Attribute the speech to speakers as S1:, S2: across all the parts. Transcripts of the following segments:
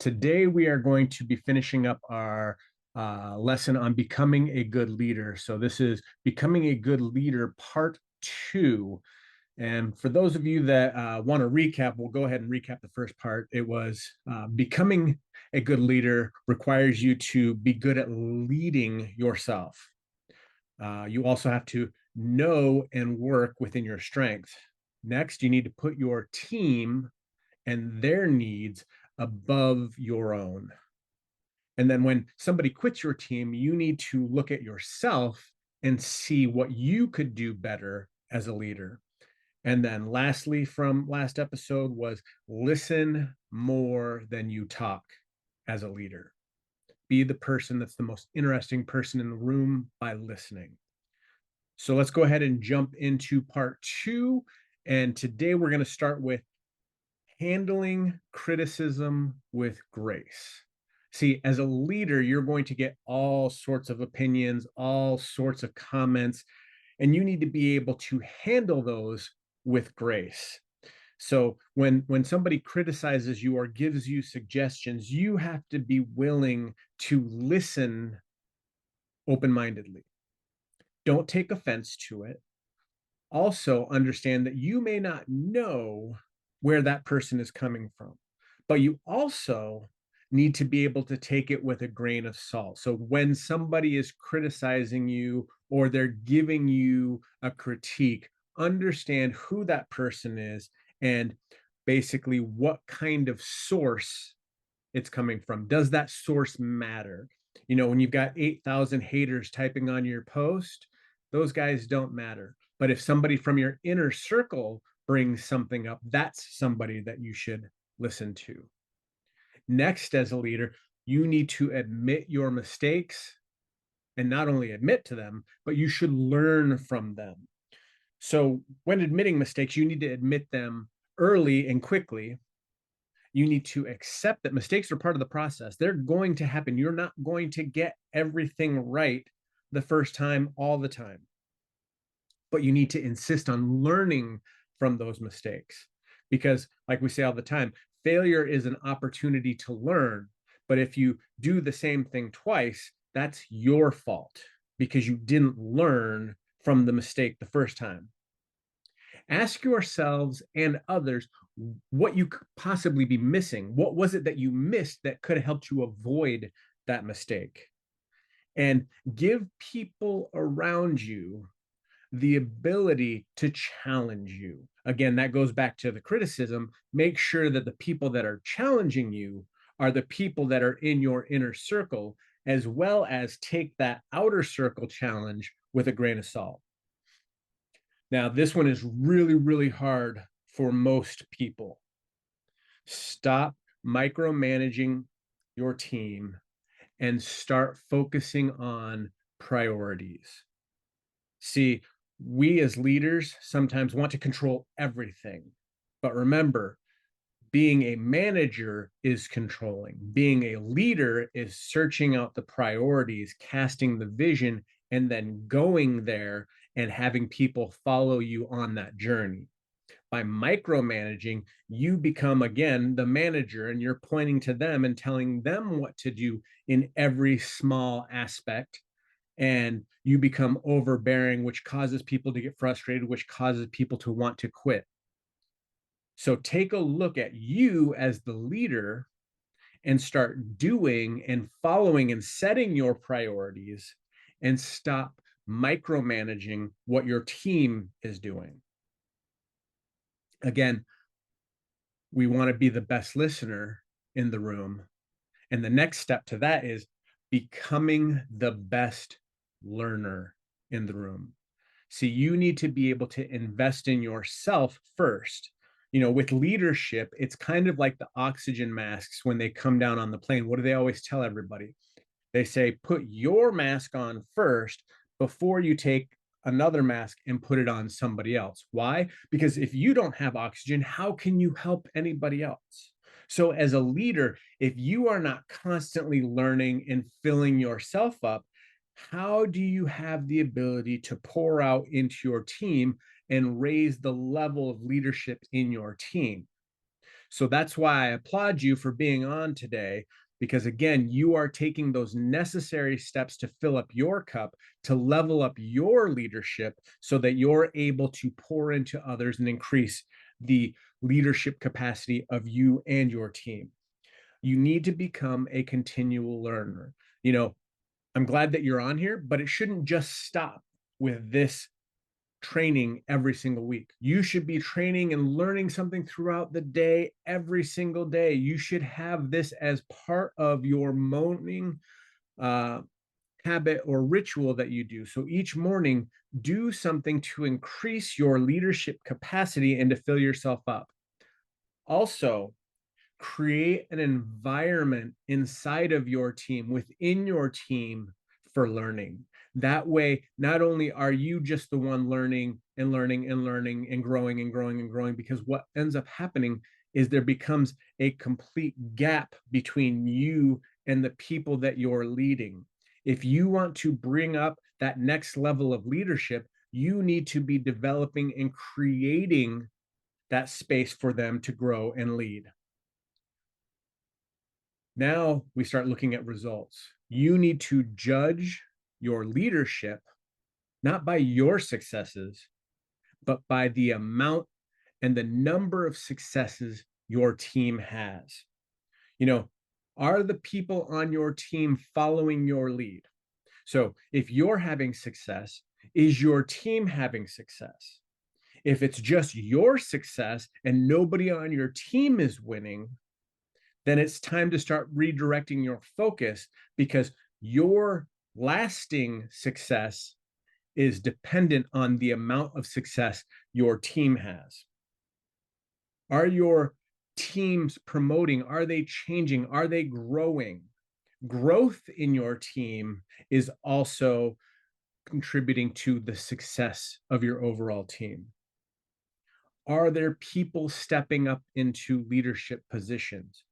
S1: Today, we are going to be finishing up our lesson on becoming a good leader. So, this is Becoming a Good Leader, Part 2. And for those of you that want to recap, we'll go ahead and recap the first part. It was becoming a good leader requires you to be good at leading yourself. You also have to know and work within your strength. Next, you need to put your team and their needs above your own. And then when somebody quits your team, you need to look at yourself and see what you could do better as a leader. And then lastly, from last episode was listen more than you talk as a leader. Be the person that's the most interesting person in the room by listening. So let's go ahead and jump into part 2. And today we're going to start with handling criticism with grace. See, as a leader, you're going to get all sorts of opinions, all sorts of comments, and you need to be able to handle those with grace. So when somebody criticizes you or gives you suggestions, you have to be willing to listen open-mindedly. Don't take offense to it. Also understand that you may not know where that person is coming from, but you also need to be able to take it with a grain of salt. So when somebody is criticizing you or they're giving you a critique, understand who that person is and basically what kind of source it's coming from. Does that source matter? When you've got 8,000 haters typing on your post, those guys don't matter. But if somebody from your inner circle brings something up, that's somebody that you should listen to. Next, as a leader, you need to admit your mistakes and not only admit to them, but you should learn from them. So when admitting mistakes, you need to admit them early and quickly. You need to accept that mistakes are part of the process. They're going to happen. You're not going to get everything right the first time all the time. But you need to insist on learning from those mistakes. Because, like we say all the time, failure is an opportunity to learn. But if you do the same thing twice, that's your fault because you didn't learn from the mistake the first time. Ask yourselves and others what you could possibly be missing. What was it that you missed that could have helped you avoid that mistake? And give people around you the ability to challenge you. Again, that goes back to the criticism. Make sure that the people that are challenging you are the people that are in your inner circle, as well as take that outer circle challenge with a grain of salt. Now, this one is really, really hard for most people. Stop micromanaging your team and start focusing on priorities. See, we as leaders sometimes want to control everything. But remember, being a manager is controlling. Being a leader is searching out the priorities, casting the vision, and then going there and having people follow you on that journey. By micromanaging, you become, again, the manager, and you're pointing to them and telling them what to do in every small aspect. And you become overbearing, which causes people to get frustrated, which causes people to want to quit. So take a look at you as the leader and start doing and following and setting your priorities and stop micromanaging what your team is doing. Again, we want to be the best listener in the room. And the next step to that is becoming the best learner in the room. See, you need to be able to invest in yourself first. With leadership, it's kind of like the oxygen masks when they come down on the plane. What do they always tell everybody? They say, put your mask on first before you take another mask and put it on somebody else. Why? Because if you don't have oxygen, how can you help anybody else? So, as a leader, if you are not constantly learning and filling yourself up, how do you have the ability to pour out into your team and raise the level of leadership in your team? So that's why I applaud you for being on today, because again, you are taking those necessary steps to fill up your cup, to level up your leadership so that you're able to pour into others and increase the leadership capacity of you and your team. You need to become a continual learner. You know, I'm glad that you're on here, but it shouldn't just stop with this training every single week. You should be training and learning something throughout the day, every single day. You should have this as part of your morning uh, habit or ritual that you do. So each morning, do something to increase your leadership capacity and to fill yourself up. Also, create an environment inside of your team, within your team, for learning. That way, not only are you just the one learning and learning and learning and growing and growing and growing, because what ends up happening is there becomes a complete gap between you and the people that you're leading. If you want to bring up that next level of leadership, you need to be developing and creating that space for them to grow and lead. Now we start looking at results. You need to judge your leadership not by your successes, but by the amount and the number of successes your team has. You know, are the people on your team following your lead? So if you're having success, is your team having success? If it's just your success and nobody on your team is winning, then it's time to start redirecting your focus, because your lasting success is dependent on the amount of success your team has. Are your teams promoting? Are they changing? Are they growing? Growth in your team is also contributing to the success of your overall team. Are there people stepping up into leadership positions?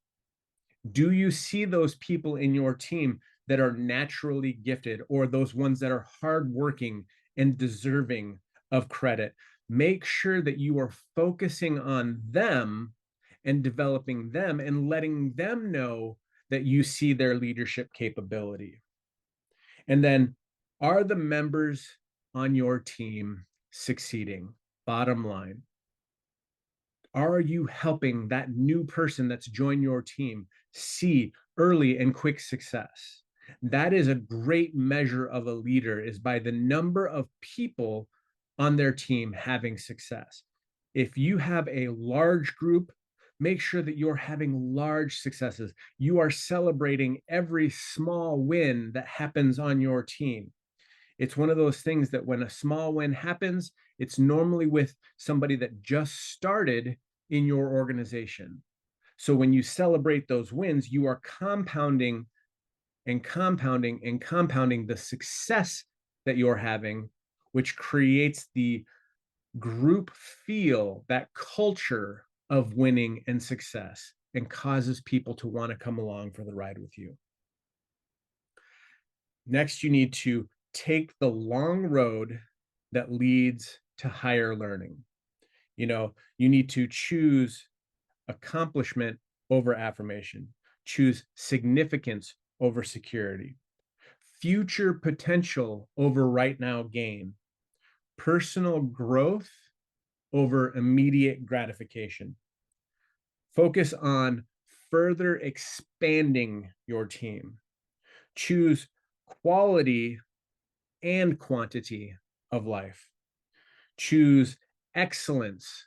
S1: Do you see those people in your team that are naturally gifted, or those ones that are hardworking and deserving of credit? Make sure that you are focusing on them and developing them and letting them know that you see their leadership capability. And then, are the members on your team succeeding? Bottom line, are you helping that new person that's joined your team see early and quick success? That is a great measure of a leader, is by the number of people on their team having success. If you have a large group, make sure that you're having large successes. You are celebrating every small win that happens on your team. It's one of those things that when a small win happens, it's normally with somebody that just started in your organization. So when you celebrate those wins, you are compounding and compounding and compounding the success that you're having, which creates the group feel, that culture of winning and success, and causes people to want to come along for the ride with you. Next, you need to take the long road that leads to higher learning. You know, you need to choose accomplishment over affirmation, choose significance over security, future potential over right now gain, personal growth over immediate gratification. Focus on further expanding your team. Choose quality and quantity of life. Choose excellence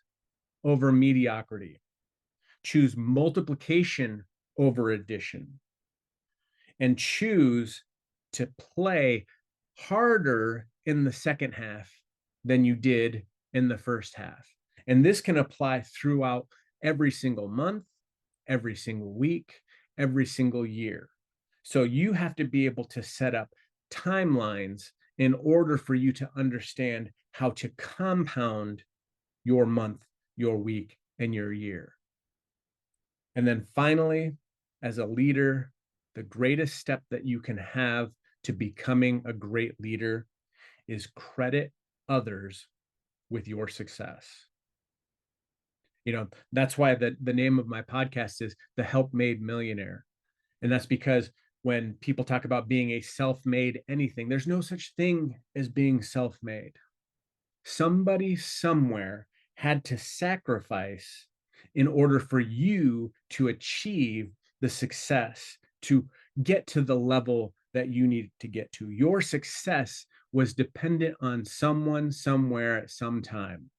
S1: over mediocrity. Choose multiplication over addition. And choose to play harder in the second half than you did in the first half. And this can apply throughout every single month, every single week, every single year. So you have to be able to set up timelines in order for you to understand how to compound your month, your week, and your year. And then finally, as a leader, the greatest step that you can have to becoming a great leader is credit others with your success. That's why the name of my podcast is The Help-Made Millionaire. And that's because when people talk about being a self-made anything, there's no such thing as being self-made. Somebody somewhere had to sacrifice in order for you to achieve the success, to get to the level that you need to get to. Your success was dependent on someone somewhere at some time.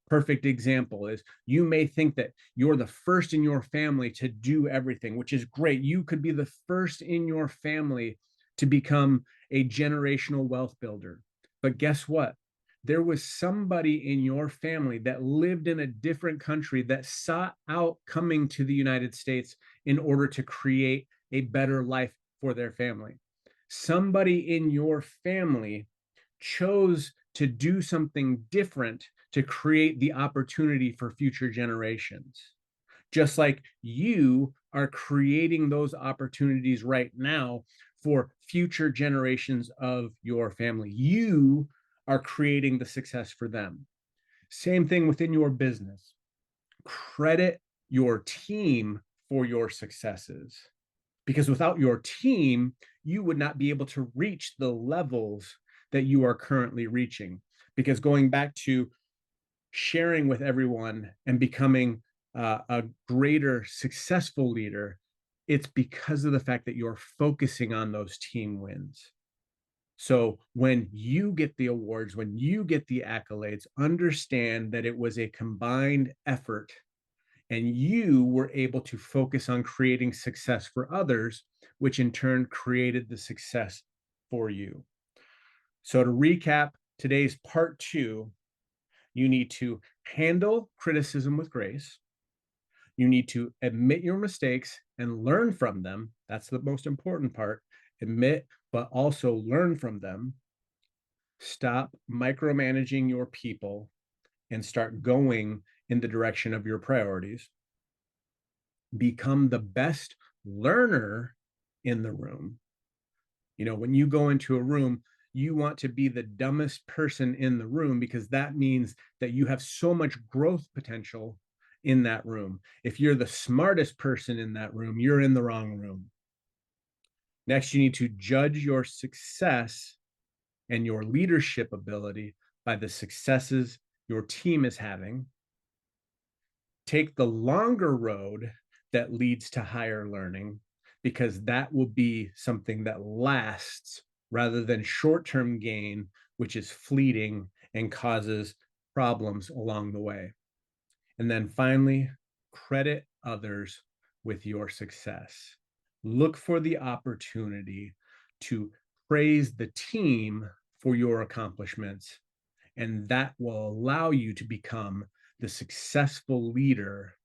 S1: Perfect example is you may think that you're the first in your family to do everything, which is great. You could be the first in your family to become a generational wealth builder. But guess what? There was somebody in your family that lived in a different country that sought out coming to the United States in order to create a better life for their family. Somebody in your family chose to do something different to create the opportunity for future generations. Just like you are creating those opportunities right now for future generations of your family. You are creating the success for them. Same thing within your business. Credit your team for your successes, because without your team, you would not be able to reach the levels that you are currently reaching. Because going back to sharing with everyone and becoming a greater successful leader, it's because of the fact that you're focusing on those team wins. So when you get the awards, when you get the accolades, understand that it was a combined effort and you were able to focus on creating success for others, which in turn created the success for you. So to recap today's part 2, you need to handle criticism with grace. You need to admit your mistakes and learn from them. That's the most important part. Admit, but also learn from them. Stop micromanaging your people and start going in the direction of your priorities. Become the best learner in the room. When you go into a room, you want to be the dumbest person in the room, because that means that you have so much growth potential in that room. If you're the smartest person in that room, you're in the wrong room. Next, you need to judge your success and your leadership ability by the successes your team is having. Take the longer road that leads to higher learning, because that will be something that lasts rather than short-term gain, which is fleeting and causes problems along the way. And then finally, credit others with your success. Look for the opportunity to praise the team for your accomplishments, and that will allow you to become the successful leader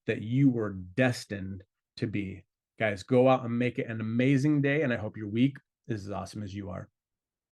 S1: that you were destined to be. Guys, go out and make it an amazing day, and I hope your week is as awesome as you are.